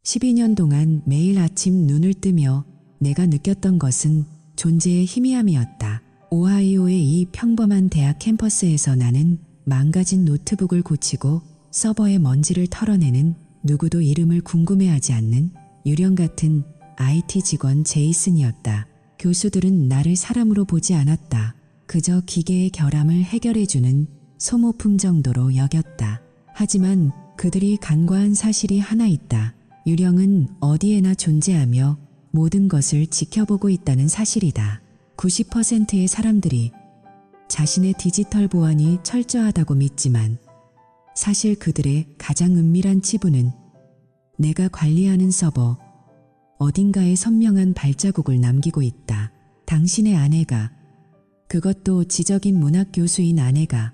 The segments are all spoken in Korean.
12년 동안 매일 아침 눈을 뜨며 내가 느꼈던 것은 존재의 희미함이었다. 오하이오의 이 평범한 대학 캠퍼스에서 나는 망가진 노트북을 고치고 서버의 먼지를 털어내는 누구도 이름을 궁금해하지 않는 유령 같은 IT 직원 제이슨이었다. 교수들은 나를 사람으로 보지 않았다. 그저 기계의 결함을 해결해주는 소모품 정도로 여겼다. 하지만 그들이 간과한 사실이 하나 있다. 유령은 어디에나 존재하며 모든 것을 지켜보고 있다는 사실이다. 90%의 사람들이 자신의 디지털 보안이 철저하다고 믿지만 사실 그들의 가장 은밀한 치부는 내가 관리하는 서버 어딘가에 선명한 발자국을 남기고 있다. 당신의 아내가, 그것도 지적인 문학 교수인 아내가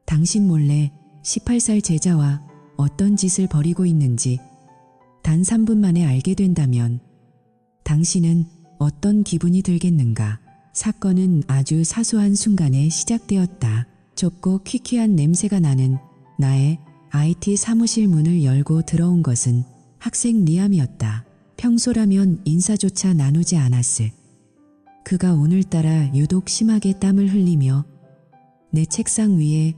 당신 몰래 18살 제자와 어떤 짓을 벌이고 있는지 단 3분 만에 알게 된다면 당신은 어떤 기분이 들겠는가? 사건은 아주 사소한 순간에 시작되었다. 좁고 퀴퀴한 냄새가 나는 나의 IT 사무실 문을 열고 들어온 것은 학생 리암이었다. 평소라면 인사조차 나누지 않았을 그가 오늘따라 유독 심하게 땀을 흘리며 내 책상 위에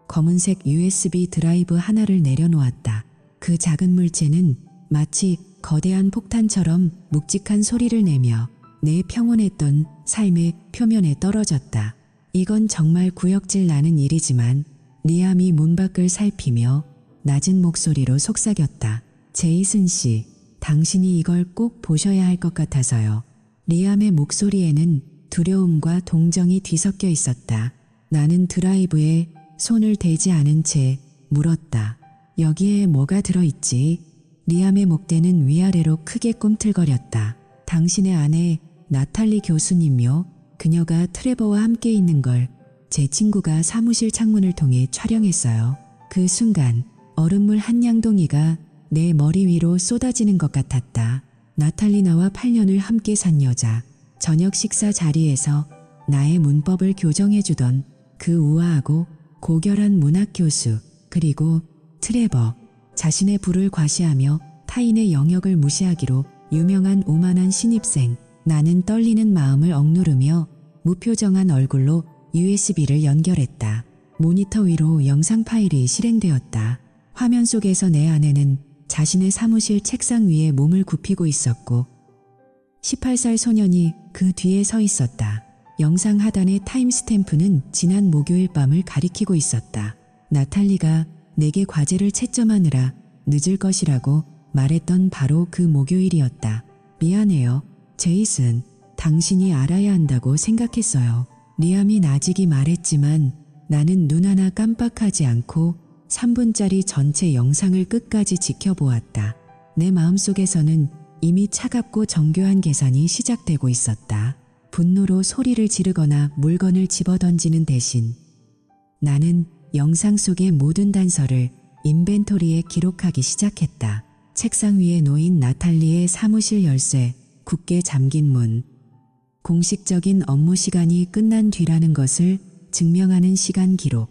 검은색 USB 드라이브 하나를 내려놓았다. 그 작은 물체는 마치 거대한 폭탄처럼 묵직한 소리를 내며 내 평온했던 삶의 표면에 떨어졌다. 이건 정말 구역질 나는 일이지만 리암이 문 밖을 살피며 낮은 목소리로 속삭였다. 제이슨 씨, 당신이 이걸 꼭 보셔야 할 것 같아서요. 리암의 목소리에는 두려움과 동정이 뒤섞여 있었다. 나는 드라이브에 손을 대지 않은 채 물었다. 여기에 뭐가 들어있지? 리암의 목대는 위아래로 크게 꿈틀거렸다. 당신의 아내 나탈리 교수님요. 그녀가 트레버와 함께 있는 걸 제 친구가 사무실 창문을 통해 촬영했어요. 그 순간 얼음물 한 양동이가 내 머리 위로 쏟아지는 것 같았다. 나탈리나와 8년을 함께 산 여자, 저녁 식사 자리에서 나의 문법을 교정해주던 그 우아하고 고결한 문학 교수, 그리고 트레버, 자신의 부를 과시하며 타인의 영역을 무시하기로 유명한 오만한 신입생. 나는 떨리는 마음을 억누르며 무표정한 얼굴로 USB를 연결했다. 모니터 위로 영상 파일이 실행되었다. 화면 속에서 내 아내는 자신의 사무실 책상 위에 몸을 굽히고 있었고 18살 소년이 그 뒤에 서 있었다. 영상 하단의 타임스탬프는 지난 목요일 밤을 가리키고 있었다. 나탈리가 내게 과제를 채점하느라 늦을 것이라고 말했던 바로 그 목요일이었다. 미안해요, 제이슨. 당신이 알아야 한다고 생각했어요. 리암이 나직이 말했지만 나는 눈 하나 깜빡하지 않고 3분짜리 전체 영상을 끝까지 지켜보았다. 내 마음속에서는 이미 차갑고 정교한 계산이 시작되고 있었다. 분노로 소리를 지르거나 물건을 집어던지는 대신 나는 영상 속의 모든 단서를 인벤토리에 기록하기 시작했다. 책상 위에 놓인 나탈리의 사무실 열쇠, 굳게 잠긴 문, 공식적인 업무 시간이 끝난 뒤라는 것을 증명하는 시간 기록,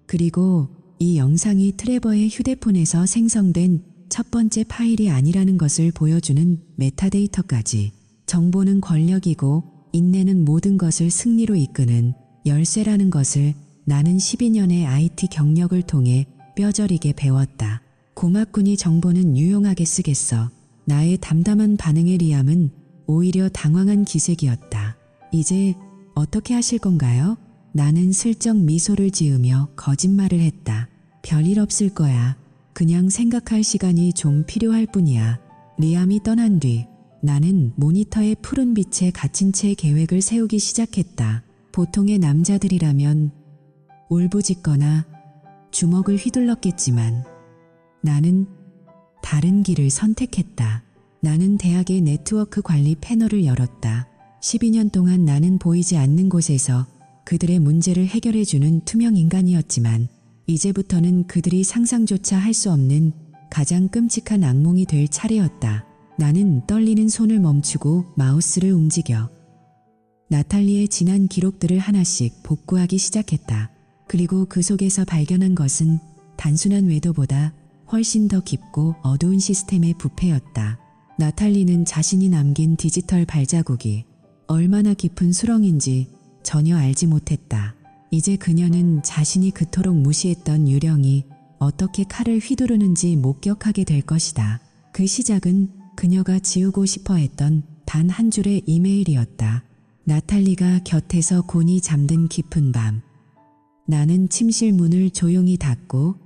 그리고 이 영상이 트레버의 휴대폰에서 생성된 첫 번째 파일이 아니라는 것을 보여주는 메타데이터까지. 정보는 권력이고 인내는 모든 것을 승리로 이끄는 열쇠라는 것을 나는 12년의 IT 경력을 통해 뼈저리게 배웠다. 고맙군이 정보는 유용하게 쓰겠어. 나의 담담한 반응에 리암은 오히려 당황한 기색이었다. 이제 어떻게 하실 건가요? 나는 슬쩍 미소를 지으며 거짓말을 했다. 별일 없을 거야. 그냥 생각할 시간이 좀 필요할 뿐이야. 리암이 떠난 뒤 나는 모니터의 푸른 빛에 갇힌 채 계획을 세우기 시작했다. 보통의 남자들이라면 울부짖거나 주먹을 휘둘렀겠지만 나는 다른 길을 선택했다. 나는 대학의 네트워크 관리 패널을 열었다. 12년 동안 나는 보이지 않는 곳에서 그들의 문제를 해결해주는 투명 인간이었지만 이제부터는 그들이 상상조차 할 수 없는 가장 끔찍한 악몽이 될 차례였다. 나는 떨리는 손을 멈추고 마우스를 움직여 나탈리의 지난 기록들을 하나씩 복구하기 시작했다. 그리고 그 속에서 발견한 것은 단순한 외도보다 훨씬 더 깊고 어두운 시스템의 부패였다. 나탈리는 자신이 남긴 디지털 발자국이 얼마나 깊은 수렁인지 전혀 알지 못했다. 이제 그녀는 자신이 그토록 무시했던 유령이 어떻게 칼을 휘두르는지 목격하게 될 것이다. 그 시작은 그녀가 지우고 싶어 했던 단 한 줄의 이메일이었다. 나탈리가 곁에서 곤히 잠든 깊은 밤. 나는 침실 문을 조용히 닫고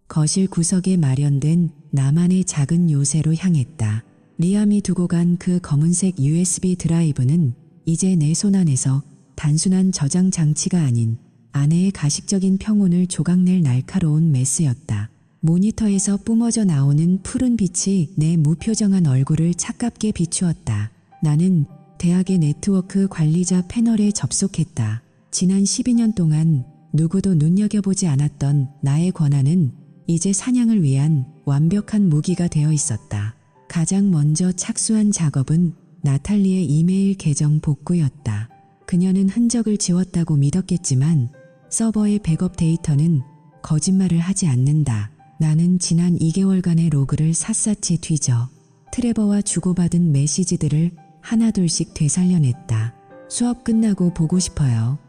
거실 구석에 마련된 나만의 작은 요새로 향했다. 리암이 두고 간 그 검은색 USB 드라이브는 이제 내 손안에서 단순한 저장 장치가 아닌 아내의 가식적인 평온을 조각낼 날카로운 메스였다. 모니터에서 뿜어져 나오는 푸른 빛이 내 무표정한 얼굴을 차갑게 비추었다. 나는 대학의 네트워크 관리자 패널에 접속했다. 지난 12년 동안 누구도 눈여겨보지 않았던 나의 권한은 이제 사냥을 위한 완벽한 무기가 되어 있었다. 가장 먼저 착수한 작업은 나탈리의 이메일 계정 복구였다. 그녀는 흔적을 지웠다고 믿었겠지만 서버의 백업 데이터는 거짓말을 하지 않는다. 나는 지난 2개월간의 로그를 샅샅이 뒤져 트레버와 주고받은 메시지들을 하나둘씩 되살려냈다. 수업 끝나고 보고 싶어요.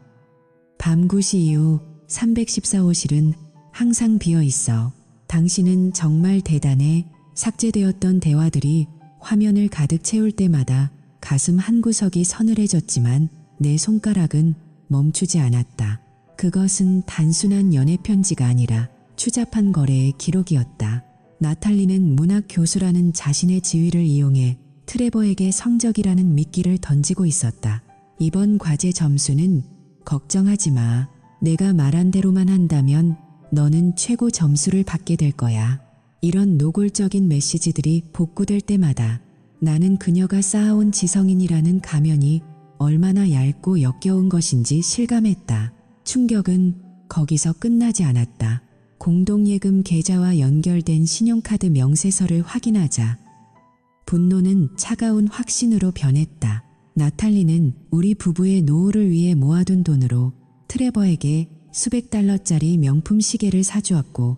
밤 9시 이후 314호실은 항상 비어 있어. 당신은 정말 대단해. 삭제되었던 대화들이 화면을 가득 채울 때마다 가슴 한구석이 서늘해졌지만 내 손가락은 멈추지 않았다. 그것은 단순한 연애 편지가 아니라 추잡한 거래의 기록이었다. 나탈리는 문학 교수라는 자신의 지위를 이용해 트레버에게 성적이라는 미끼를 던지고 있었다. 이번 과제 점수는 걱정하지 마. 내가 말한 대로만 한다면 너는 최고 점수를 받게 될 거야. 이런 노골적인 메시지들이 복구될 때마다 나는 그녀가 쌓아온 지성인이라는 가면이 얼마나 얇고 역겨운 것인지 실감했다. 충격은 거기서 끝나지 않았다. 공동예금 계좌와 연결된 신용카드 명세서를 확인하자 분노는 차가운 확신으로 변했다. 나탈리는 우리 부부의 노후를 위해 모아둔 돈으로 트레버에게 수백 달러짜리 명품 시계를 사주었고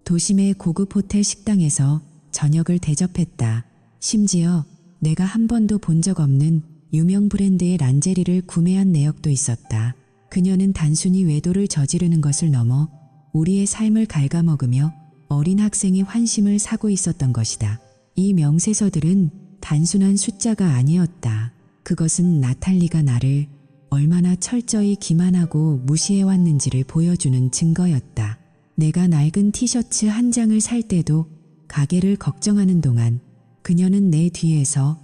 도심의 고급 호텔 식당에서 저녁을 대접했다. 심지어 내가 한 번도 본 적 없는 유명 브랜드의 란제리를 구매한 내역도 있었다. 그녀는 단순히 외도를 저지르는 것을 넘어 우리의 삶을 갉아먹으며 어린 학생의 환심을 사고 있었던 것이다. 이 명세서들은 단순한 숫자가 아니었다. 그것은 나탈리가 나를 얼마나 철저히 기만하고 무시해왔는지를 보여주는 증거였다. 내가 낡은 티셔츠 한 장을 살 때도 가게를 걱정하는 동안 그녀는 내 뒤에서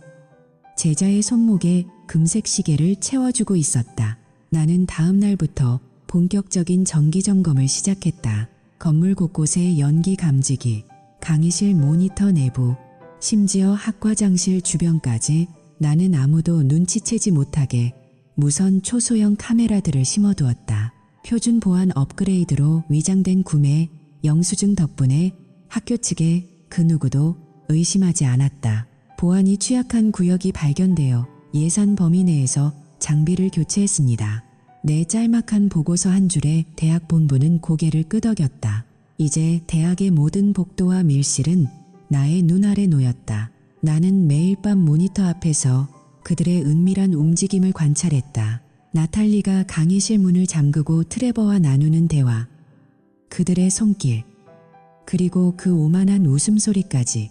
제자의 손목에 금색 시계를 채워주고 있었다. 나는 다음 날부터 본격적인 정기 점검을 시작했다. 건물 곳곳에 연기 감지기, 강의실 모니터 내부, 심지어 학과장실 주변까지 나는 아무도 눈치채지 못하게 무선 초소형 카메라들을 심어두었다. 표준 보안 업그레이드로 위장된 구매 영수증 덕분에 학교 측에 그 누구도 의심하지 않았다. 보안이 취약한 구역이 발견되어 예산 범위 내에서 장비를 교체했습니다. 내 짤막한 보고서 한 줄에 대학 본부는 고개를 끄덕였다. 이제 대학의 모든 복도와 밀실은 나의 눈 아래 놓였다. 나는 매일 밤 모니터 앞에서 그들의 은밀한 움직임을 관찰했다. 나탈리가 강의실 문을 잠그고 트레버와 나누는 대화, 그들의 손길, 그리고 그 오만한 웃음소리까지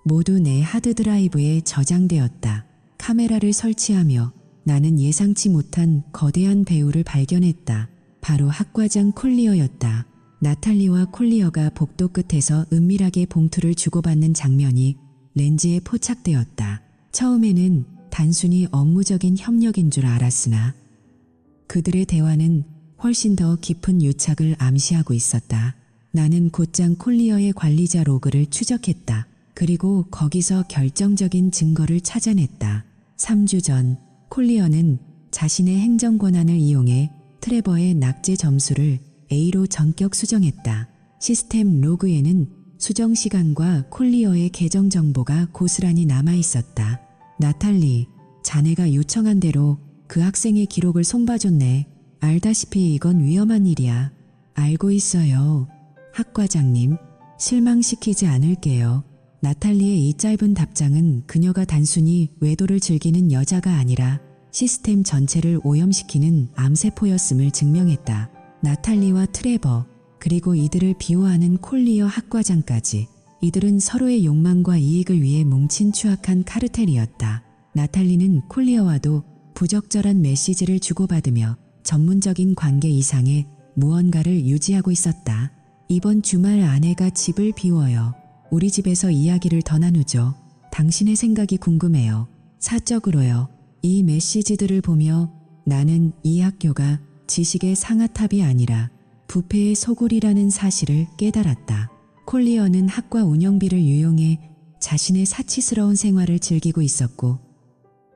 모두 내 하드드라이브에 저장되었다. 카메라를 설치하며 나는 예상치 못한 거대한 배우를 발견했다. 바로 학과장 콜리어였다. 나탈리와 콜리어가 복도 끝에서 은밀하게 봉투를 주고받는 장면이 렌즈에 포착되었다. 처음에는 단순히 업무적인 협력인 줄 알았으나 그들의 대화는 훨씬 더 깊은 유착을 암시하고 있었다. 나는 곧장 콜리어의 관리자 로그를 추적했다. 그리고 거기서 결정적인 증거를 찾아냈다. 3주 전 콜리어는 자신의 행정 권한을 이용해 트레버의 낙제 점수를 A로 전격 수정했다. 시스템 로그에는 수정 시간과 콜리어의 계정 정보가 고스란히 남아 있었다. 나탈리, 자네가 요청한 대로 그 학생의 기록을 손봐줬네. 알다시피 이건 위험한 일이야. 알고 있어요. 학과장님, 실망시키지 않을게요. 나탈리의 이 짧은 답장은 그녀가 단순히 외도를 즐기는 여자가 아니라 시스템 전체를 오염시키는 암세포였음을 증명했다. 나탈리와 트레버, 그리고 이들을 비호하는 콜리어 학과장까지. 이들은 서로의 욕망과 이익을 위해 뭉친 추악한 카르텔이었다. 나탈리는 콜리어와도 부적절한 메시지를 주고받으며 전문적인 관계 이상의 무언가를 유지하고 있었다. 이번 주말 아내가 집을 비워요. 우리 집에서 이야기를 더 나누죠. 당신의 생각이 궁금해요. 사적으로요. 이 메시지들을 보며 나는 이 학교가 지식의 상아탑이 아니라 부패의 소굴이라는 사실을 깨달았다. 콜리어는 학과 운영비를 유용해 자신의 사치스러운 생활을 즐기고 있었고,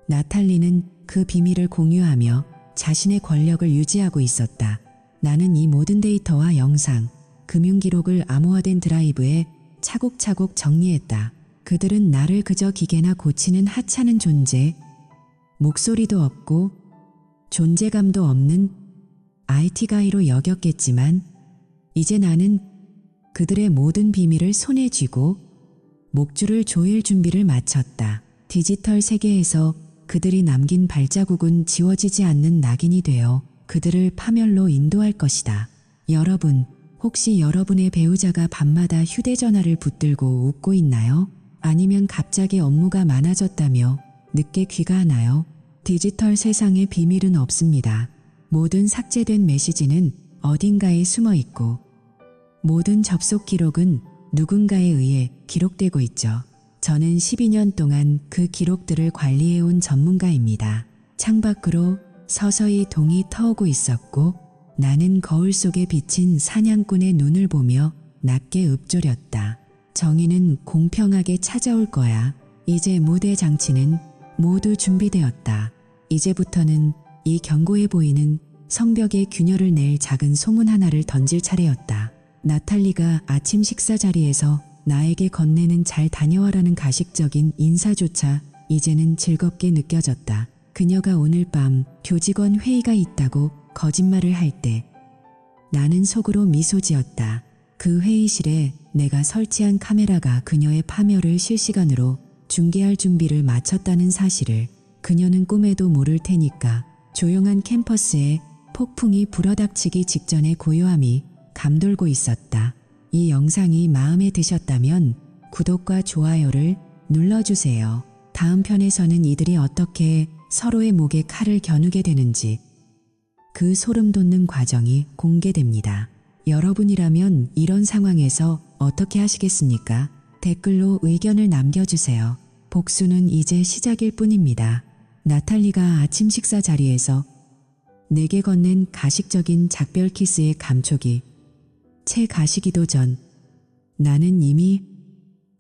나탈리는 그 비밀을 공유하며 자신의 권력을 유지하고 있었다. 나는 이 모든 데이터와 영상, 금융기록을 암호화된 드라이브에 차곡차곡 정리했다. 그들은 나를 그저 기계나 고치는 하찮은 존재, 목소리도 없고 존재감도 없는 IT 가이로 여겼겠지만, 이제 나는 그들의 모든 비밀을 손에 쥐고 목줄을 조일 준비를 마쳤다. 디지털 세계에서 그들이 남긴 발자국은 지워지지 않는 낙인이 되어 그들을 파멸로 인도할 것이다. 여러분, 혹시 여러분의 배우자가 밤마다 휴대전화를 붙들고 웃고 있나요? 아니면 갑자기 업무가 많아졌다며 늦게 귀가하나요? 디지털 세상에 비밀은 없습니다. 모든 삭제된 메시지는 어딘가에 숨어 있고, 모든 접속 기록은 누군가에 의해 기록되고 있죠. 저는 12년 동안 그 기록들을 관리해온 전문가입니다. 창밖으로 서서히 동이 터오고 있었고, 나는 거울 속에 비친 사냥꾼의 눈을 보며 낮게 읊조렸다. 정의는 공평하게 찾아올 거야. 이제 무대 장치는 모두 준비되었다. 이제부터는 이 견고해 보이는 성벽에 균열을 낼 작은 소문 하나를 던질 차례였다. 나탈리가 아침 식사 자리에서 나에게 건네는 잘 다녀와라는 가식적인 인사조차 이제는 즐겁게 느껴졌다. 그녀가 오늘 밤 교직원 회의가 있다고 거짓말을 할 때 나는 속으로 미소 지었다. 그 회의실에 내가 설치한 카메라가 그녀의 파멸을 실시간으로 중계할 준비를 마쳤다는 사실을 그녀는 꿈에도 모를 테니까. 조용한 캠퍼스에 폭풍이 불어닥치기 직전의 고요함이 감돌고 있었다. 이 영상이 마음에 드셨다면 구독과 좋아요를 눌러주세요. 다음 편에서는 이들이 어떻게 서로의 목에 칼을 겨누게 되는지, 그 소름 돋는 과정이 공개됩니다. 여러분이라면 이런 상황에서 어떻게 하시겠습니까? 댓글로 의견을 남겨주세요. 복수는 이제 시작일 뿐입니다. 나탈리가 아침 식사 자리에서 내게 건넨 가식적인 작별 키스의 감촉이 채 가시기도 전 나는 이미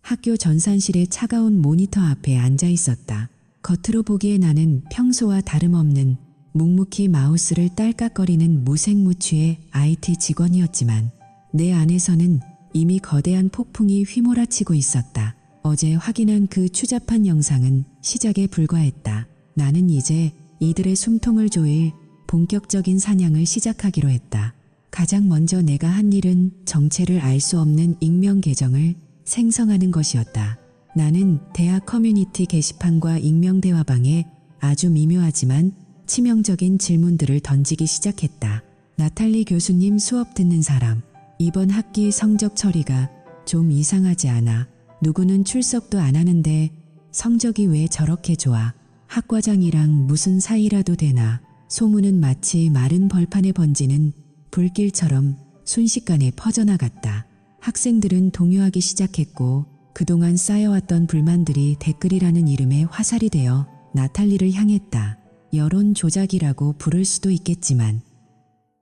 학교 전산실의 차가운 모니터 앞에 앉아 있었다. 겉으로 보기에 나는 평소와 다름없는 묵묵히 마우스를 딸깍거리는 무색무취의 IT 직원이었지만 내 안에서는 이미 거대한 폭풍이 휘몰아치고 있었다. 어제 확인한 그 추잡한 영상은 시작에 불과했다. 나는 이제 이들의 숨통을 조일 본격적인 사냥을 시작하기로 했다. 가장 먼저 내가 한 일은 정체를 알 수 없는 익명 계정을 생성하는 것이었다. 나는 대학 커뮤니티 게시판과 익명 대화방에 아주 미묘하지만 치명적인 질문들을 던지기 시작했다. 나탈리 교수님 수업 듣는 사람, 이번 학기 성적 처리가 좀 이상하지 않아? 누구는 출석도 안 하는데 성적이 왜 저렇게 좋아? 학과장이랑 무슨 사이라도 되나? 소문은 마치 마른 벌판에 번지는 불길처럼 순식간에 퍼져나갔다. 학생들은 동요하기 시작했고 그동안 쌓여왔던 불만들이 댓글이라는 이름에 화살이 되어 나탈리를 향했다. 여론 조작이라고 부를 수도 있겠지만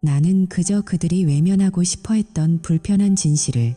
나는 그저 그들이 외면하고 싶어 했던 불편한 진실을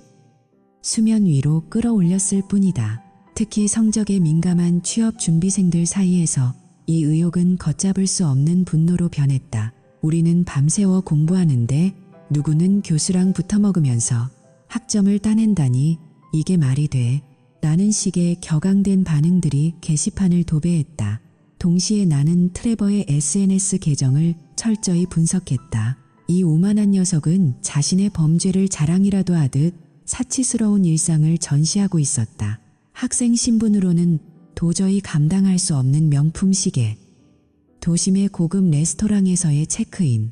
수면 위로 끌어올렸을 뿐이다. 특히 성적에 민감한 취업 준비생들 사이에서 이 의혹은 걷잡을 수 없는 분노로 변했다. 우리는 밤새워 공부하는데 누구는 교수랑 붙어먹으면서 학점을 따낸다니 이게 말이 돼? 라는 식의 격앙된 반응들이 게시판을 도배했다. 동시에 나는 트레버의 SNS 계정을 철저히 분석했다. 이 오만한 녀석은 자신의 범죄를 자랑이라도 하듯 사치스러운 일상을 전시하고 있었다. 학생 신분으로는 도저히 감당할 수 없는 명품 시계, 도심의 고급 레스토랑에서의 체크인,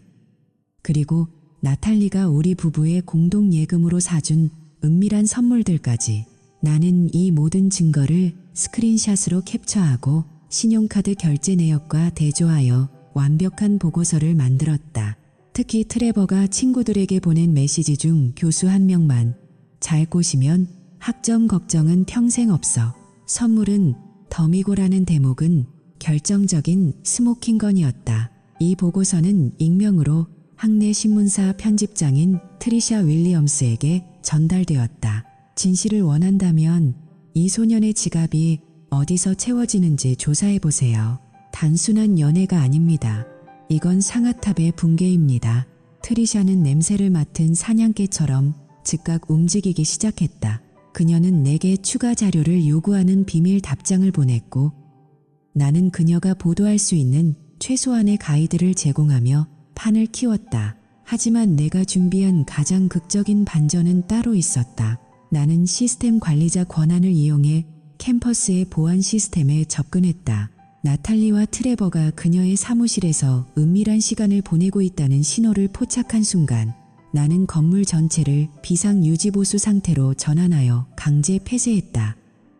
그리고 나탈리가 우리 부부의 공동 예금으로 사준 은밀한 선물들까지. 나는 이 모든 증거를 스크린샷으로 캡처하고 신용카드 결제 내역과 대조하여 완벽한 보고서를 만들었다. 특히 트레버가 친구들에게 보낸 메시지 중 교수 한 명만 잘 꼬시면 학점 걱정은 평생 없어. 선물은 더미고라는 대목은 결정적인 스모킹건이었다. 이 보고서는 익명으로 학내 신문사 편집장인 트리샤 윌리엄스에게 전달되었다. 진실을 원한다면 이 소년의 지갑이 어디서 채워지는지 조사해보세요. 단순한 연애가 아닙니다. 이건 상아탑의 붕괴입니다. 트리샤는 냄새를 맡은 사냥개처럼 즉각 움직이기 시작했다. 그녀는 내게 추가 자료를 요구하는 비밀 답장을 보냈고 나는 그녀가 보도할 수 있는 최소한의 가이드를 제공하며 판을 키웠다. 하지만 내가 준비한 가장 극적인 반전은 따로 있었다. 나는 시스템 관리자 권한을 이용해 캠퍼스의 보안 시스템에 접근했다. 나탈리와 트레버가 그녀의 사무실에서 은밀한 시간을 보내고 있다는 신호를 포착한 순간 나는 건물 전체를 비상유지보수 상태로 전환하여 강제 폐쇄했다.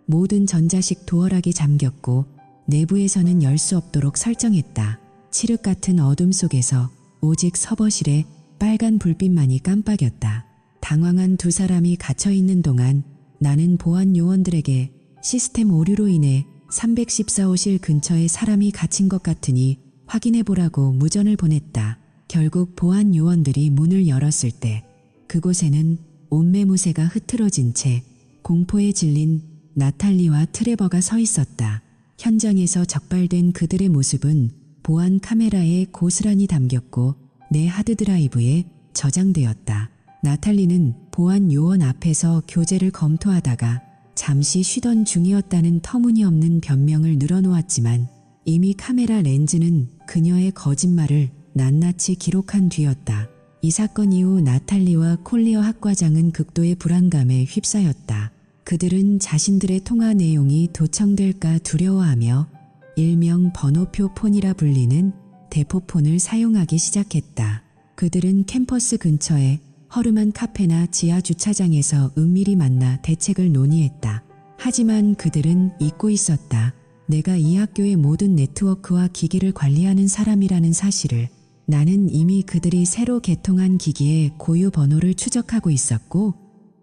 모든 전자식 도어락이 잠겼고 내부에서는 열 수 없도록 설정했다. 칠흑 같은 어둠 속에서 오직 서버실에 빨간 불빛만이 깜빡였다. 당황한 두 사람이 갇혀있는 동안 나는 보안 요원들에게 시스템 오류로 인해 314호실 근처에 사람이 갇힌 것 같으니 확인해보라고 무전을 보냈다. 결국 보안 요원들이 문을 열었을 때 그곳에는 옷매무새가 흐트러진 채 공포에 질린 나탈리와 트레버가 서 있었다. 현장에서 적발된 그들의 모습은 보안 카메라에 고스란히 담겼고 내 하드드라이브에 저장되었다. 나탈리는 보안 요원 앞에서 교제를 검토하다가 잠시 쉬던 중이었다는 터무니없는 변명을 늘어놓았지만 이미 카메라 렌즈는 그녀의 거짓말을 낱낱이 기록한 뒤였다. 이 사건 이후 나탈리와 콜리어 학과장은 극도의 불안감에 휩싸였다. 그들은 자신들의 통화 내용이 도청될까 두려워하며 일명 번호표 폰이라 불리는 대포폰을 사용하기 시작했다. 그들은 캠퍼스 근처에 허름한 카페나 지하 주차장에서 은밀히 만나 대책을 논의했다. 하지만 그들은 잊고 있었다. 내가 이 학교의 모든 네트워크와 기기를 관리하는 사람이라는 사실을. 나는 이미 그들이 새로 개통한 기기의 고유 번호를 추적하고 있었고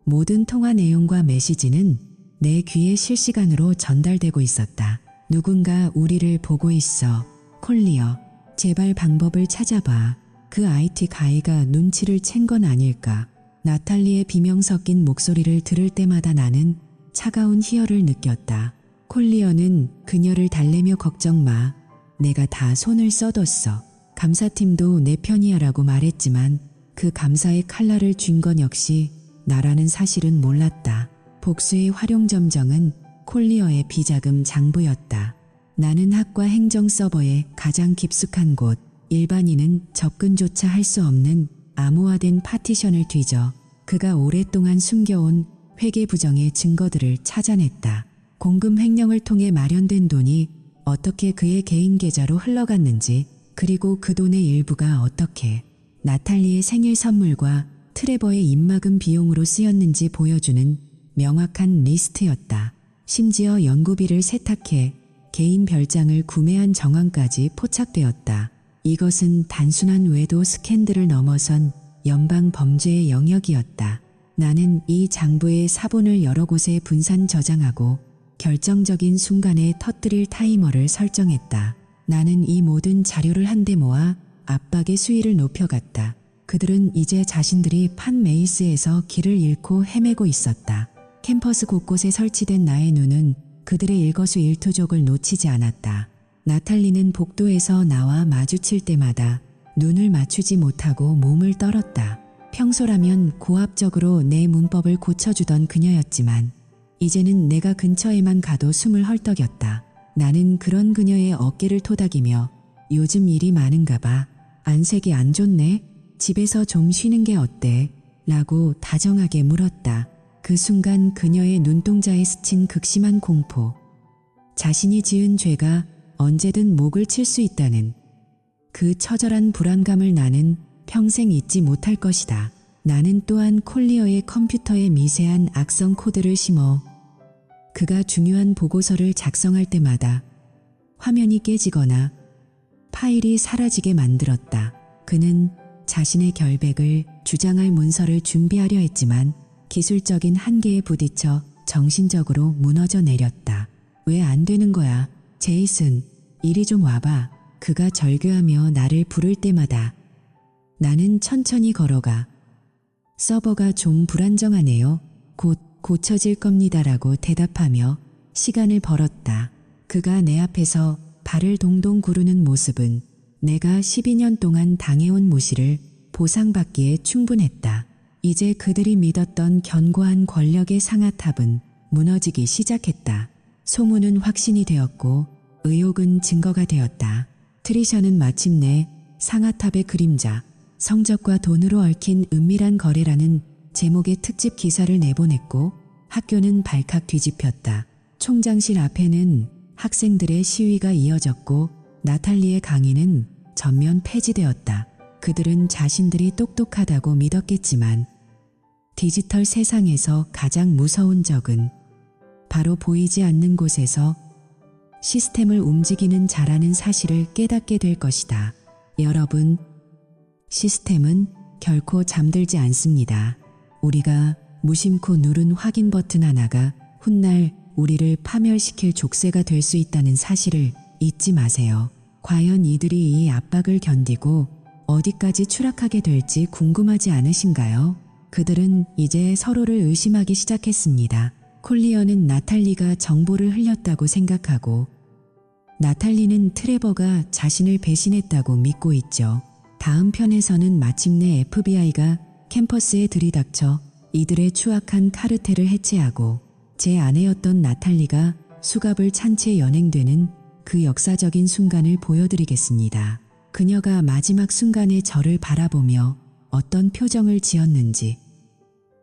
모든 통화 내용과 메시지는 내 귀에 실시간으로 전달되고 있었다. 누군가 우리를 보고 있어. 콜리어, 제발 방법을 찾아봐. 그 IT 가이가 눈치를 챈 건 아닐까. 나탈리의 비명 섞인 목소리를 들을 때마다 나는 차가운 희열을 느꼈다. 콜리어는 그녀를 달래며 걱정 마. 내가 다 손을 써뒀어. 감사팀도 내 편이야라고 말했지만 그 감사의 칼날을 쥔 건 역시 나라는 사실은 몰랐다. 복수의 활용점정은 콜리어의 비자금 장부였다. 나는 학과 행정 서버의 가장 깊숙한 곳, 일반인은 접근조차 할 수 없는 암호화된 파티션을 뒤져 그가 오랫동안 숨겨온 회계 부정의 증거들을 찾아냈다. 공금 횡령을 통해 마련된 돈이 어떻게 그의 개인 계좌로 흘러갔는지, 그리고 그 돈의 일부가 어떻게 나탈리의 생일 선물과 트레버의 입막음 비용으로 쓰였는지 보여주는 명확한 리스트였다. 심지어 연구비를 세탁해 개인 별장을 구매한 정황까지 포착되었다. 이것은 단순한 외도 스캔들을 넘어선 연방 범죄의 영역이었다. 나는 이 장부의 사본을 여러 곳에 분산 저장하고 결정적인 순간에 터뜨릴 타이머를 설정했다. 나는 이 모든 자료를 한데 모아 압박의 수위를 높여갔다. 그들은 이제 자신들이 판 메이스에서 길을 잃고 헤매고 있었다. 캠퍼스 곳곳에 설치된 나의 눈은 그들의 일거수일투족을 놓치지 않았다. 나탈리는 복도에서 나와 마주칠 때마다 눈을 맞추지 못하고 몸을 떨었다. 평소라면 고압적으로 내 문법을 고쳐주던 그녀였지만 이제는 내가 근처에만 가도 숨을 헐떡였다. 나는 그런 그녀의 어깨를 토닥이며 요즘 일이 많은가 봐. 안색이 안 좋네? 집에서 좀 쉬는 게 어때? 라고 다정하게 물었다. 그 순간 그녀의 눈동자에 스친 극심한 공포. 자신이 지은 죄가 언제든 목을 칠 수 있다는 그 처절한 불안감을 나는 평생 잊지 못할 것이다. 나는 또한 콜리어의 컴퓨터에 미세한 악성 코드를 심어 그가 중요한 보고서를 작성할 때마다 화면이 깨지거나 파일이 사라지게 만들었다. 그는 자신의 결백을 주장할 문서를 준비하려 했지만 기술적인 한계에 부딪혀 정신적으로 무너져 내렸다. 왜 안 되는 거야? 제이슨, 이리 좀 와봐. 그가 절규하며 나를 부를 때마다 나는 천천히 걸어가. 서버가 좀 불안정하네요. 곧 고쳐질 겁니다라고 대답하며 시간을 벌었다. 그가 내 앞에서 발을 동동 구르는 모습은 내가 12년 동안 당해온 무시를 보상받기에 충분했다. 이제 그들이 믿었던 견고한 권력의 상아탑은 무너지기 시작했다. 소문은 확신이 되었고 의혹은 증거가 되었다. 트리샤는 마침내 상아탑의 그림자, 성적과 돈으로 얽힌 은밀한 거래라는 제목의 특집 기사를 내보냈고 학교는 발칵 뒤집혔다. 총장실 앞에는 학생들의 시위가 이어졌고 나탈리의 강의는 전면 폐지되었다. 그들은 자신들이 똑똑하다고 믿었겠지만 디지털 세상에서 가장 무서운 적은 바로 보이지 않는 곳에서 시스템을 움직이는 자라는 사실을 깨닫게 될 것이다. 여러분, 시스템은 결코 잠들지 않습니다. 우리가 무심코 누른 확인 버튼 하나가 훗날 우리를 파멸시킬 족쇄가 될 수 있다는 사실을 잊지 마세요. 과연 이들이 이 압박을 견디고 어디까지 추락하게 될지 궁금하지 않으신가요? 그들은 이제 서로를 의심하기 시작했습니다. 콜리어는 나탈리가 정보를 흘렸다고 생각하고 나탈리는 트레버가 자신을 배신했다고 믿고 있죠. 다음 편에서는 마침내 FBI가 캠퍼스에 들이닥쳐 이들의 추악한 카르텔을 해체하고 제 아내였던 나탈리가 수갑을 찬 채 연행되는 그 역사적인 순간을 보여드리겠습니다. 그녀가 마지막 순간에 저를 바라보며 어떤 표정을 지었는지,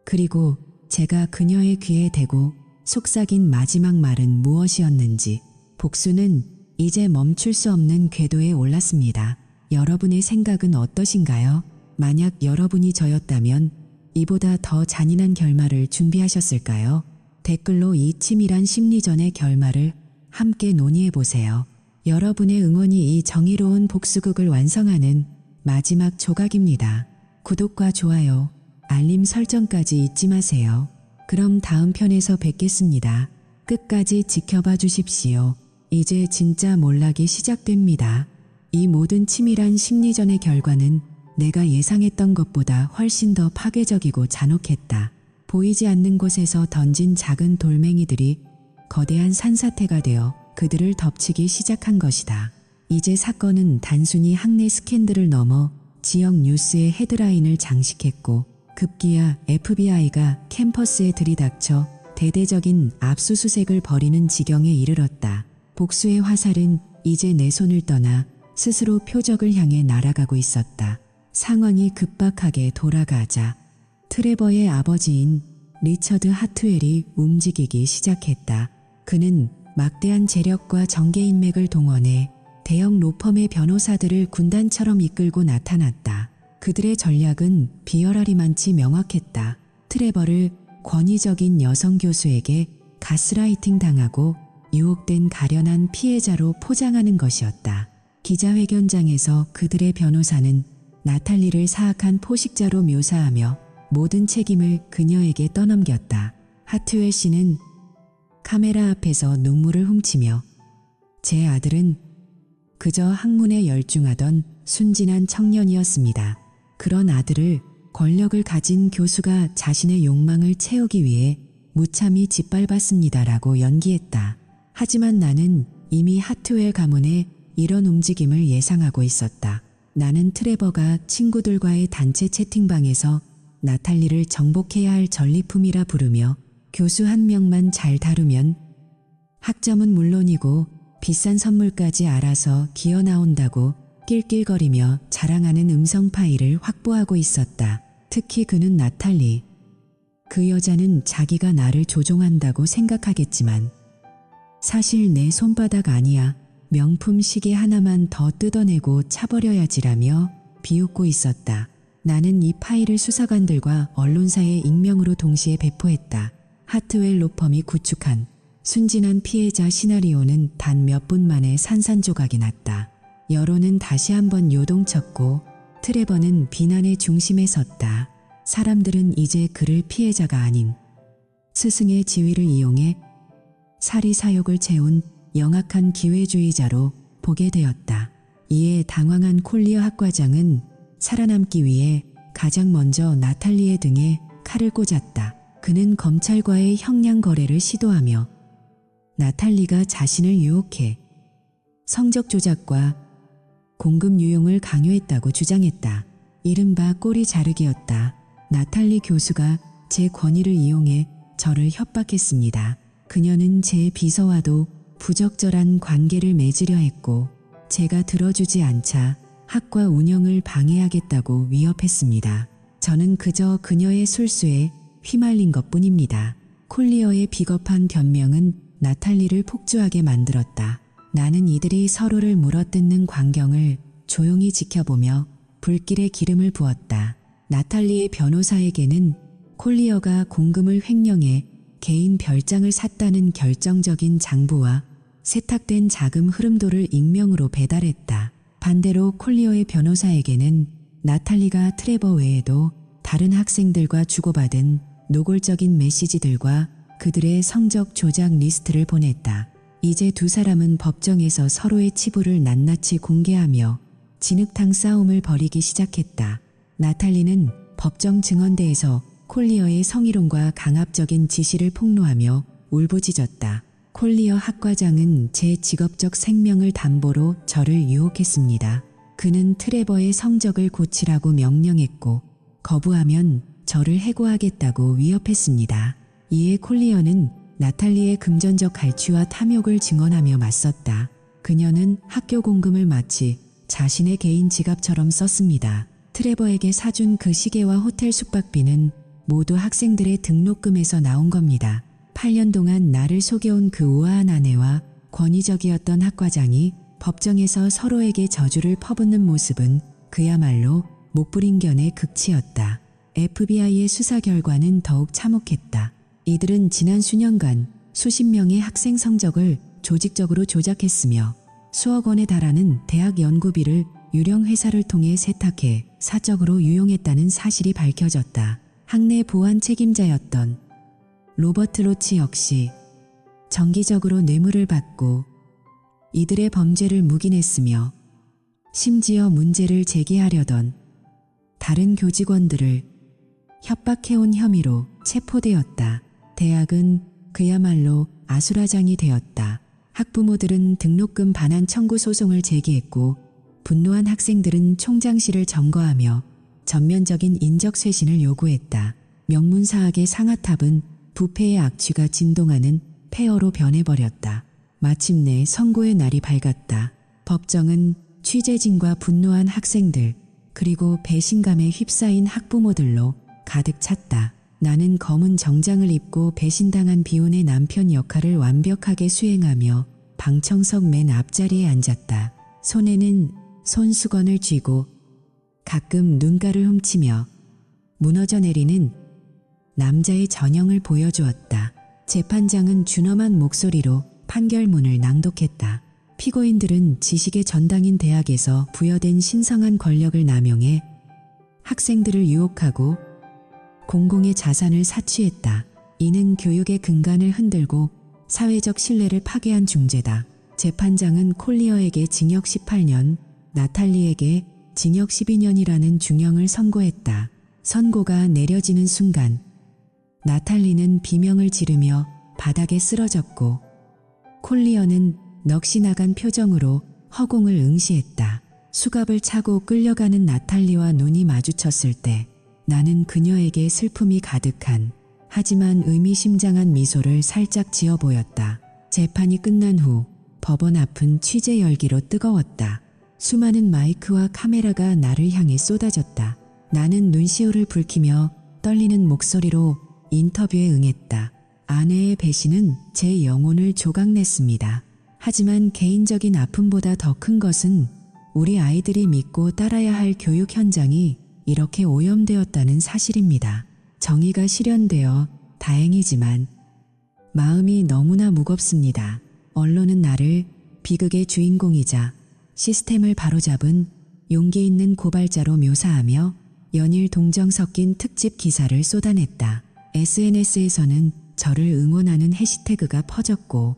그리고 제가 그녀의 귀에 대고 속삭인 마지막 말은 무엇이었는지. 복수는 이제 멈출 수 없는 궤도에 올랐습니다. 여러분의 생각은 어떠신가요? 만약 여러분이 저였다면 이보다 더 잔인한 결말을 준비하셨을까요? 댓글로 이 치밀한 심리전의 결말을 함께 논의해보세요. 여러분의 응원이 이 정의로운 복수극을 완성하는 마지막 조각입니다. 구독과 좋아요, 알림 설정까지 잊지 마세요. 그럼 다음 편에서 뵙겠습니다. 끝까지 지켜봐 주십시오. 이제 진짜 몰락이 시작됩니다. 이 모든 치밀한 심리전의 결과는 내가 예상했던 것보다 훨씬 더 파괴적이고 잔혹했다. 보이지 않는 곳에서 던진 작은 돌멩이들이 거대한 산사태가 되어 그들을 덮치기 시작한 것이다. 이제 사건은 단순히 학내 스캔들을 넘어 지역 뉴스의 헤드라인을 장식했고 급기야 FBI가 캠퍼스에 들이닥쳐 대대적인 압수수색을 벌이는 지경에 이르렀다. 복수의 화살은 이제 내 손을 떠나 스스로 표적을 향해 날아가고 있었다. 상황이 급박하게 돌아가자 트레버의 아버지인 리처드 하트웰이 움직이기 시작했다. 그는 막대한 재력과 정계 인맥을 동원해 대형 로펌의 변호사들을 군단처럼 이끌고 나타났다. 그들의 전략은 비열하리만치 명확했다. 트레버를 권위적인 여성 교수에게 가스라이팅 당하고 유혹된 가련한 피해자로 포장하는 것이었다. 기자회견장에서 그들의 변호사는 나탈리를 사악한 포식자로 묘사하며 모든 책임을 그녀에게 떠넘겼다. 하트웰 씨는 카메라 앞에서 눈물을 훔치며 제 아들은 그저 학문에 열중하던 순진한 청년이었습니다. 그런 아들을 권력을 가진 교수가 자신의 욕망을 채우기 위해 무참히 짓밟았습니다라고 연기했다. 하지만 나는 이미 하트웰 가문의 이런 움직임을 예상하고 있었다. 나는 트레버가 친구들과의 단체 채팅방에서 나탈리를 정복해야 할 전리품이라 부르며 교수 한 명만 잘 다루면 학점은 물론이고 비싼 선물까지 알아서 기어 나온다고 낄낄거리며 자랑하는 음성 파일을 확보하고 있었다. 특히 그는 나탈리, 그 여자는 자기가 나를 조종한다고 생각하겠지만 사실 내 손바닥 아니야. 명품 시계 하나만 더 뜯어내고 차버려야지라며 비웃고 있었다. 나는 이 파일을 수사관들과 언론사에 익명으로 동시에 배포했다. 하트웰 로펌이 구축한 순진한 피해자 시나리오는 단 몇 분 만에 산산조각이 났다. 여론은 다시 한번 요동쳤고 트레버는 비난의 중심에 섰다. 사람들은 이제 그를 피해자가 아닌 스승의 지위를 이용해 사리사욕을 채운 영악한 기회주의자로 보게 되었다. 이에 당황한 콜리어 학과장은 살아남기 위해 가장 먼저 나탈리의 등에 칼을 꽂았다. 그는 검찰과의 형량 거래를 시도하며 나탈리가 자신을 유혹해 성적 조작과 공급 유용을 강요했다고 주장했다. 이른바 꼬리 자르기였다. 나탈리 교수가 제 권위를 이용해 저를 협박했습니다. 그녀는 제 비서와도 부적절한 관계를 맺으려 했고 제가 들어주지 않자 학과 운영을 방해하겠다고 위협했습니다. 저는 그저 그녀의 술수에 휘말린 것뿐입니다. 콜리어의 비겁한 변명은 나탈리를 폭주하게 만들었다. 나는 이들이 서로를 물어뜯는 광경을 조용히 지켜보며 불길에 기름을 부었다. 나탈리의 변호사에게는 콜리어가 공금을 횡령해 개인 별장을 샀다는 결정적인 장부와 세탁된 자금 흐름도를 익명으로 배달했다. 반대로 콜리어의 변호사에게는 나탈리가 트레버 외에도 다른 학생들과 주고받은 노골적인 메시지들과 그들의 성적 조작 리스트를 보냈다. 이제 두 사람은 법정에서 서로의 치부를 낱낱이 공개하며 진흙탕 싸움을 벌이기 시작했다. 나탈리는 법정 증언대에서 콜리어의 성희롱과 강압적인 지시를 폭로하며 울부짖었다. 콜리어 학과장은 제 직업적 생명을 담보로 저를 유혹했습니다. 그는 트레버의 성적을 고치라고 명령했고 거부하면 저를 해고하겠다고 위협했습니다. 이에 콜리어는 나탈리의 금전적 갈취와 탐욕을 증언하며 맞섰다. 그녀는 학교 공금을 마치 자신의 개인 지갑처럼 썼습니다. 트레버에게 사준 그 시계와 호텔 숙박비는 모두 학생들의 등록금에서 나온 겁니다. 8년 동안 나를 속여온 그 우아한 아내와 권위적이었던 학과장이 법정에서 서로에게 저주를 퍼붓는 모습은 그야말로 목불인견의 극치였다. FBI의 수사 결과는 더욱 참혹했다. 이들은 지난 수년간 수십 명의 학생 성적을 조직적으로 조작했으며 수억 원에 달하는 대학 연구비를 유령 회사를 통해 세탁해 사적으로 유용했다는 사실이 밝혀졌다. 학내 보안 책임자였던 로버트 로치 역시 정기적으로 뇌물을 받고 이들의 범죄를 묵인했으며 심지어 문제를 제기하려던 다른 교직원들을 협박해온 혐의로 체포되었다. 대학은 그야말로 아수라장이 되었다. 학부모들은 등록금 반환 청구 소송을 제기했고 분노한 학생들은 총장실을 점거하며 전면적인 인적쇄신을 요구했다. 명문사학의 상아탑은 부패의 악취가 진동하는 폐허로 변해버렸다. 마침내 선고의 날이 밝았다. 법정은 취재진과 분노한 학생들 그리고 배신감에 휩싸인 학부모들로 가득 찼다. 나는 검은 정장을 입고 배신당한 비혼의 남편 역할을 완벽하게 수행하며 방청석 맨 앞자리에 앉았다. 손에는 손수건을 쥐고 가끔 눈가를 훔치며 무너져 내리는 남자의 전형을 보여주었다. 재판장은 준엄한 목소리로 판결문을 낭독했다. 피고인들은 지식의 전당인 대학에서 부여된 신성한 권력을 남용해 학생들을 유혹하고 공공의 자산을 사취했다. 이는 교육의 근간을 흔들고 사회적 신뢰를 파괴한 중죄다. 재판장은 콜리어에게 징역 18년, 나탈리에게 징역 12년이라는 중형을 선고했다. 선고가 내려지는 순간 나탈리는 비명을 지르며 바닥에 쓰러졌고 콜리어는 넋이 나간 표정으로 허공을 응시했다. 수갑을 차고 끌려가는 나탈리와 눈이 마주쳤을 때 나는 그녀에게 슬픔이 가득한 하지만 의미심장한 미소를 살짝 지어 보였다. 재판이 끝난 후 법원 앞은 취재 열기로 뜨거웠다. 수많은 마이크와 카메라가 나를 향해 쏟아졌다. 나는 눈시울을 붉히며 떨리는 목소리로 인터뷰에 응했다. 아내의 배신은 제 영혼을 조각냈습니다. 하지만 개인적인 아픔보다 더 큰 것은 우리 아이들이 믿고 따라야 할 교육 현장이 이렇게 오염되었다는 사실입니다. 정의가 실현되어 다행이지만 마음이 너무나 무겁습니다. 언론은 나를 비극의 주인공이자 시스템을 바로잡은 용기 있는 고발자로 묘사하며 연일 동정 섞인 특집 기사를 쏟아냈다. SNS에서는 저를 응원하는 해시태그가 퍼졌고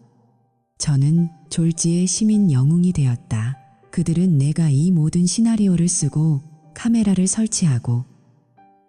저는 졸지의 시민 영웅이 되었다. 그들은 내가 이 모든 시나리오를 쓰고 카메라를 설치하고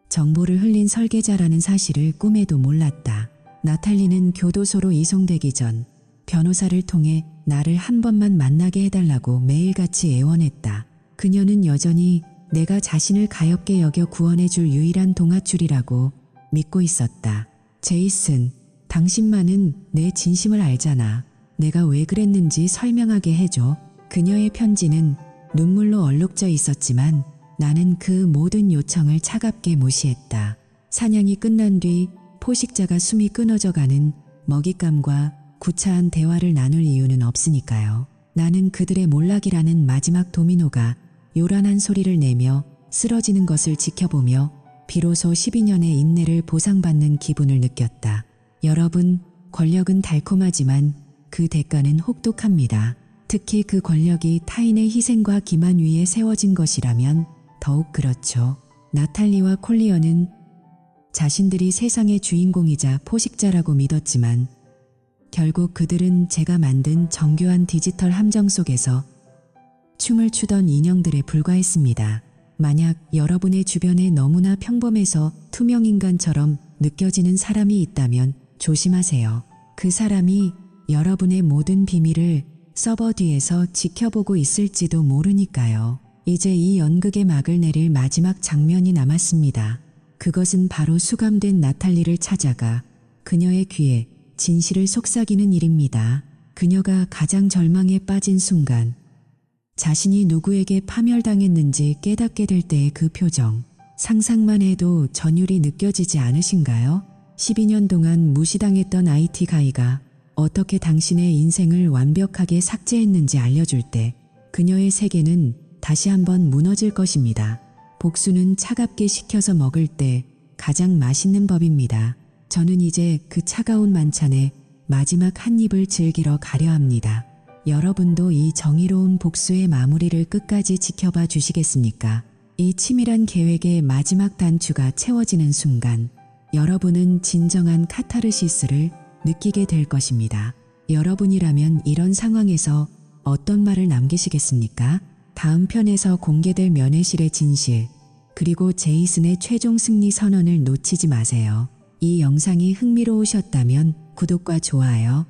정보를 흘린 설계자라는 사실을 꿈에도 몰랐다. 나탈리는 교도소로 이송되기 전 변호사를 통해 나를 한 번만 만나게 해달라고 매일같이 애원했다. 그녀는 여전히 내가 자신을 가엾게 여겨 구원해줄 유일한 동아줄이라고 믿고 있었다. 제이슨, 당신만은 내 진심을 알잖아. 내가 왜 그랬는지 설명하게 해줘. 그녀의 편지는 눈물로 얼룩져 있었지만 나는 그 모든 요청을 차갑게 무시했다. 사냥이 끝난 뒤 포식자가 숨이 끊어져가는 먹잇감과 구차한 대화를 나눌 이유는 없으니까요. 나는 그들의 몰락이라는 마지막 도미노가 요란한 소리를 내며 쓰러지는 것을 지켜보며 비로소 12년의 인내를 보상받는 기분을 느꼈다. 여러분, 권력은 달콤하지만 그 대가는 혹독합니다. 특히 그 권력이 타인의 희생과 기만 위에 세워진 것이라면 더욱 그렇죠. 나탈리와 콜리어는 자신들이 세상의 주인공이자 포식자라고 믿었지만 결국 그들은 제가 만든 정교한 디지털 함정 속에서 춤을 추던 인형들에 불과했습니다. 만약 여러분의 주변에 너무나 평범해서 투명인간처럼 느껴지는 사람이 있다면 조심하세요. 그 사람이 여러분의 모든 비밀을 서버 뒤에서 지켜보고 있을지도 모르니까요. 이제 이 연극의 막을 내릴 마지막 장면이 남았습니다. 그것은 바로 수감된 나탈리를 찾아가 그녀의 귀에 진실을 속삭이는 일입니다. 그녀가 가장 절망에 빠진 순간 자신이 누구에게 파멸당했는지 깨닫게 될 때의 그 표정. 상상만 해도 전율이 느껴지지 않으신가요? 12년 동안 무시당했던 IT 가이가 어떻게 당신의 인생을 완벽하게 삭제했는지 알려줄 때 그녀의 세계는 다시 한번 무너질 것입니다. 복수는 차갑게 식혀서 먹을 때 가장 맛있는 법입니다. 저는 이제 그 차가운 만찬에 마지막 한 입을 즐기러 가려 합니다. 여러분도 이 정의로운 복수의 마무리를 끝까지 지켜봐 주시겠습니까? 이 치밀한 계획의 마지막 단추가 채워지는 순간 여러분은 진정한 카타르시스를 느끼게 될 것입니다. 여러분이라면 이런 상황에서 어떤 말을 남기시겠습니까? 다음 편에서 공개될 면회실의 진실, 그리고 제이슨의 최종 승리 선언을 놓치지 마세요. 이 영상이 흥미로우셨다면 구독과 좋아요,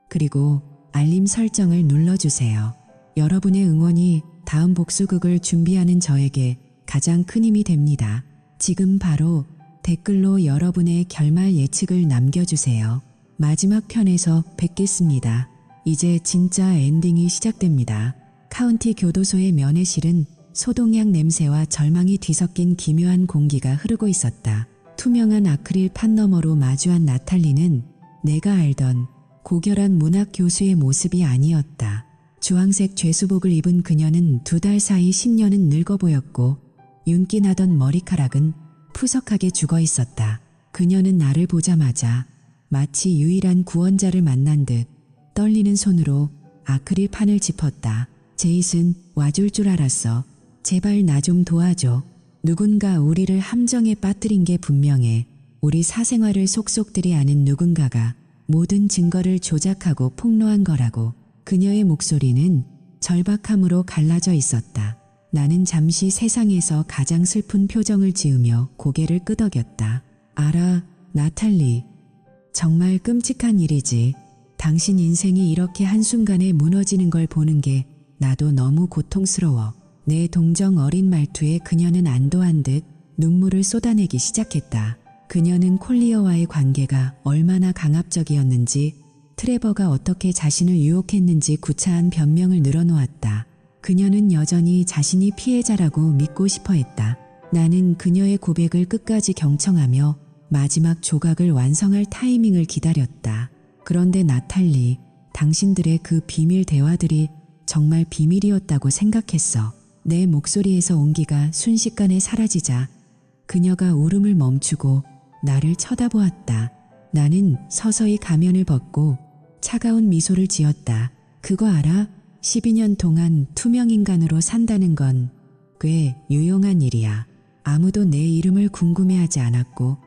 그리고 알림 설정을 눌러주세요. 여러분의 응원이 다음 복수극을 준비하는 저에게 가장 큰 힘이 됩니다. 지금 바로 댓글로 여러분의 결말 예측을 남겨주세요. 마지막 편에서 뵙겠습니다. 이제 진짜 엔딩이 시작됩니다. 카운티 교도소의 면회실은 소독약 냄새와 절망이 뒤섞인 기묘한 공기가 흐르고 있었다. 투명한 아크릴 판 너머로 마주한 나탈리는 내가 알던 고결한 문학 교수의 모습이 아니었다. 주황색 죄수복을 입은 그녀는 2달 사이 10년은 늙어 보였고 윤기 나던 머리카락은 푸석하게 죽어 있었다. 그녀는 나를 보자마자 마치 유일한 구원자를 만난 듯 떨리는 손으로 아크릴 판을 짚었다. 제이슨, 와줄 줄 알았어. 제발 나 좀 도와줘. 누군가 우리를 함정에 빠뜨린 게 분명해. 우리 사생활을 속속들이 아는 누군가가 모든 증거를 조작하고 폭로한 거라고. 그녀의 목소리는 절박함으로 갈라져 있었다. 나는 잠시 세상에서 가장 슬픈 표정을 지으며 고개를 끄덕였다. 알아, 나탈리. 정말 끔찍한 일이지. 당신 인생이 이렇게 한순간에 무너지는 걸 보는 게 나도 너무 고통스러워. 내 동정 어린 말투에 그녀는 안도한 듯 눈물을 쏟아내기 시작했다. 그녀는 콜리어와의 관계가 얼마나 강압적이었는지, 트레버가 어떻게 자신을 유혹했는지 구차한 변명을 늘어놓았다. 그녀는 여전히 자신이 피해자라고 믿고 싶어 했다. 나는 그녀의 고백을 끝까지 경청하며 마지막 조각을 완성할 타이밍을 기다렸다. 그런데 나탈리, 당신들의 그 비밀 대화들이 정말 비밀이었다고 생각했어. 내 목소리에서 온기가 순식간에 사라지자 그녀가 울음을 멈추고 나를 쳐다보았다. 나는 서서히 가면을 벗고 차가운 미소를 지었다. 그거 알아? 12년 동안 투명인간으로 산다는 건 꽤 유용한 일이야. 아무도 내 이름을 궁금해하지 않았고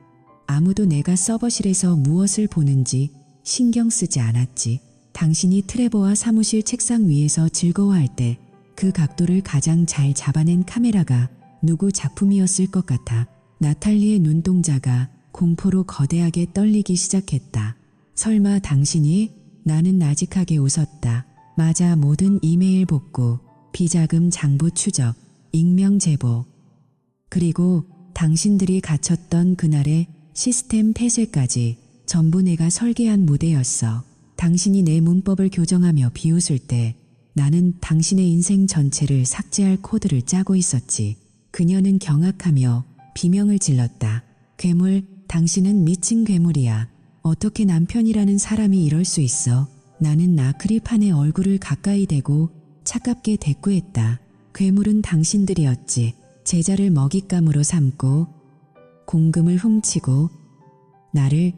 아무도 내가 서버실에서 무엇을 보는지 신경 쓰지 않았지. 당신이 트레버와 사무실 책상 위에서 즐거워할 때 그 각도를 가장 잘 잡아낸 카메라가 누구 작품이었을 것 같아. 나탈리의 눈동자가 공포로 거대하게 떨리기 시작했다. 설마 당신이? 나는 나직하게 웃었다. 맞아, 모든 이메일 복구, 비자금 장부 추적, 익명 제보. 그리고 당신들이 갇혔던 그날의 시스템 폐쇄까지 전부 내가 설계한 무대였어. 당신이 내 문법을 교정하며 비웃을 때 나는 당신의 인생 전체를 삭제할 코드를 짜고 있었지. 그녀는 경악하며 비명을 질렀다. 괴물, 당신은 미친 괴물이야. 어떻게 남편이라는 사람이 이럴 수 있어? 나는 아크릴판의 얼굴을 가까이 대고 차갑게 대꾸했다. 괴물은 당신들이었지. 제자를 먹잇감으로 삼고 공금을 훔치고 나를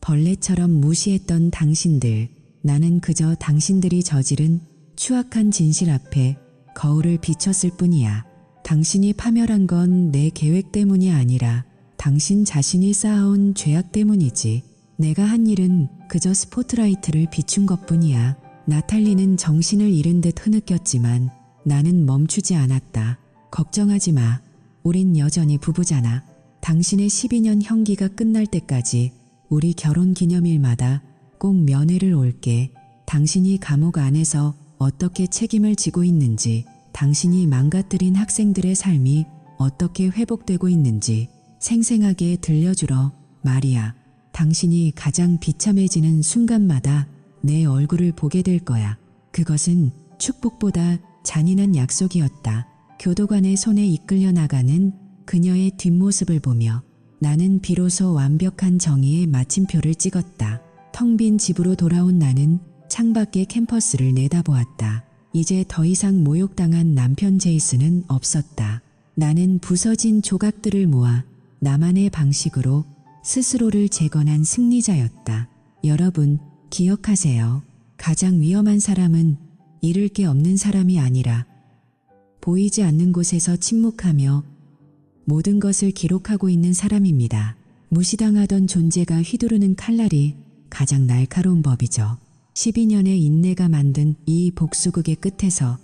벌레처럼 무시했던 당신들. 나는 그저 당신들이 저지른 추악한 진실 앞에 거울을 비췄을 뿐이야. 당신이 파멸한 건 내 계획 때문이 아니라 당신 자신이 쌓아온 죄악 때문이지. 내가 한 일은 그저 스포트라이트를 비춘 것뿐이야. 나탈리는 정신을 잃은 듯 흐느꼈지만 나는 멈추지 않았다. 걱정하지 마. 우린 여전히 부부잖아. 당신의 12년 형기가 끝날 때까지 우리 결혼 기념일마다 꼭 면회를 올게. 당신이 감옥 안에서 어떻게 책임을 지고 있는지, 당신이 망가뜨린 학생들의 삶이 어떻게 회복되고 있는지 생생하게 들려주러 말이야. 당신이 가장 비참해지는 순간마다 내 얼굴을 보게 될 거야. 그것은 축복보다 잔인한 약속이었다. 교도관의 손에 이끌려 나가는 그녀의 뒷모습을 보며 나는 비로소 완벽한 정의의 마침표를 찍었다. 텅 빈 집으로 돌아온 나는 창밖의 캠퍼스를 내다보았다. 이제 더 이상 모욕당한 남편 제이슨은 없었다. 나는 부서진 조각들을 모아 나만의 방식으로 스스로를 재건한 승리자였다. 여러분, 기억하세요. 가장 위험한 사람은 잃을 게 없는 사람이 아니라 보이지 않는 곳에서 침묵하며 모든 것을 기록하고 있는 사람입니다. 무시당하던 존재가 휘두르는 칼날이 가장 날카로운 법이죠. 12년의 인내가 만든 이 복수극의 끝에서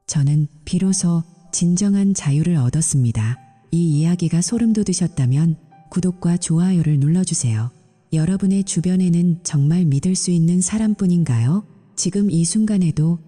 저는 비로소 진정한 자유를 얻었습니다. 이 이야기가 소름 돋으셨다면 구독과 좋아요를 눌러주세요. 여러분의 주변에는 정말 믿을 수 있는 사람뿐인가요? 지금 이 순간에도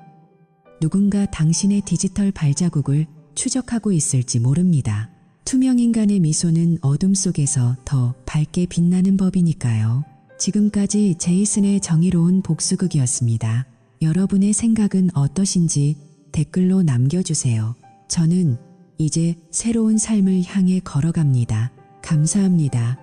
누군가 당신의 디지털 발자국을 추적하고 있을지 모릅니다. 투명인간의 미소는 어둠 속에서 더 밝게 빛나는 법이니까요. 지금까지 제이슨의 정의로운 복수극이었습니다. 여러분의 생각은 어떠신지 댓글로 남겨주세요. 저는 이제 새로운 삶을 향해 걸어갑니다. 감사합니다.